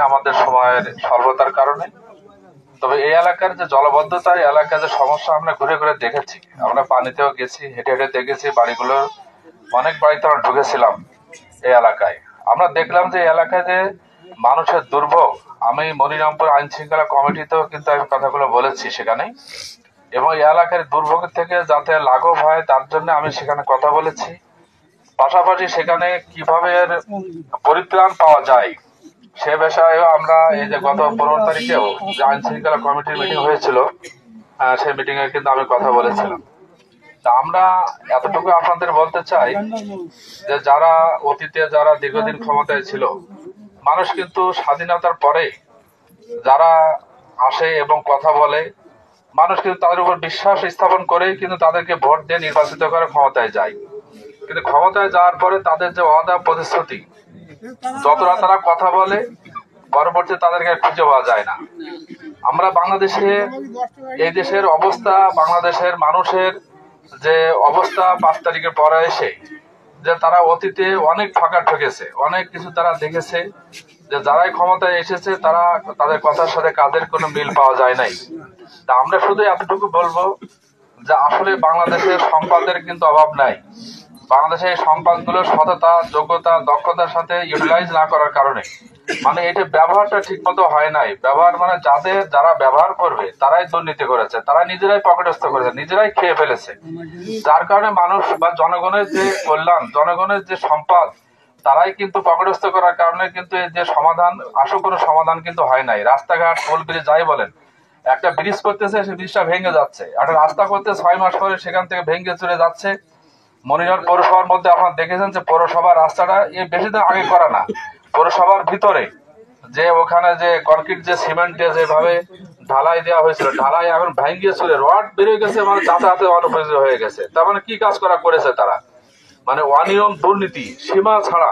আমাদের সময়ের স্বল্পতার কারণে। তবে এই এলাকার যে জলবদ্ধতা, এই এলাকার যে সমস্যা আমরা ঘুরে ঘুরে দেখেছি, আমরা পানিতেও গেছি, হেঁটে হেঁটে দেখেছি, বাড়িগুলো অনেক বাড়িতে আমরা ঢুকেছিলাম এই এলাকায়। আমরা দেখলাম যে এই এলাকায় যে মানুষের দুর্ভোগ, আমি মনিরামপুর আইন শৃঙ্খলা কমিটিতেও কিন্তু আমি কথাগুলো বলেছি সেখানে, এবং এই এলাকার দুর্ভোগের থেকে যাতে লাঘব হয় তার জন্য আমি সেখানে কথা বলেছি। পাশাপাশি সেখানে কিভাবে এর পরিত্রাণ পাওয়া যায় সে বিষয়ে আমরা এই যে গত 15 তারিখেও যে আইন শৃঙ্খলা কমিটির মিটিং হয়েছিল, সেই মিটিং এ কিন্তু আমি কথা বলেছিলাম। তা আমরা এতটুকু আপনাদের বলতে চাই যে যারা অতীতে যারা দীর্ঘদিন ক্ষমতায় ছিল, মানুষ কিন্তু স্বাধীনতার পরে যারা আসে এবং কথা বলে, মানুষ কিন্তু তাদের উপর বিশ্বাস স্থাপন করেই কিন্তু তাদেরকে ভোট দিয়ে নির্বাচিত করে ক্ষমতায় যায়। কিন্তু ক্ষমতায় যাওয়ার পরে তাদের যে ওয়াদা প্রতিশ্রুতি, যতটা তারা কথা বলে, পরবর্তীতে তাদেরকে খুঁজে পাওয়া যায় না। আমরা বাংলাদেশে এই দেশের অবস্থা, বাংলাদেশের মানুষের যে অবস্থা 5 তারিখের পরে এসে, যে তারা অতীতে অনেক ফাঁকা ঠকেছে, অনেক কিছু তারা দেখেছে, যে যারাই ক্ষমতায় এসেছে তারা তাদের কথার সাথে কাজের কোনো মিল পাওয়া যায় নাই। তা আমরা শুধু এতটুকু বলবো যে আসলে বাংলাদেশের সম্পদের কিন্তু অভাব নাই। বাংলাদেশের এই সম্পদগুলো সততা, যোগ্যতা, দক্ষতার সাথে ইউটিলাইজ না করার কারণে, মানে এটা ব্যবহারটা ঠিক মতো হয় নাই। ব্যবহার মানে যারা ব্যবহার করবে তারাই দুর্নীতি করেছে, তারা নিজেরাই পকেটস্থ করেছে, নিজেরাই খেয়ে ফেলেছে। যার কারণে মানুষ বা জনগণের যে কল্যাণ, জনগণের যে সম্পদ, তারাই কিন্তু পকেটস্থ করার কারণে কিন্তু এই যে সমাধান, আসল কোনো সমাধান কিন্তু হয় নাই। রাস্তাঘাট, টোল ব্রিজ যাই বলেন, একটা ব্রিজ করতেছে, সেই ব্রিজটা ভেঙে যাচ্ছে। একটা রাস্তা করতে 6 মাস পরে সেখান থেকে ভেঙে চলে যাচ্ছে। মনিরাম পৌরসভার মধ্যে আপনারা দেখেছেন যে পৌরসভার রাস্তাটা বেশি দিন আগে করা না, পৌরসভার ভিতরে যে ওখানে যে কনক্রিট যে সিমেন্ট দিয়ে যেভাবে ঢালাই দেওয়া হয়েছিল, ঢালাই এখন ভেঙে চলে রড বেরিয়ে গেছে, মানে যাতায়াতে অনুপযোগী হয়ে গেছে। তার মানে কি কাজ করেছে তারা, মানে অনিয়ম, দুর্নীতি সীমা ছাড়া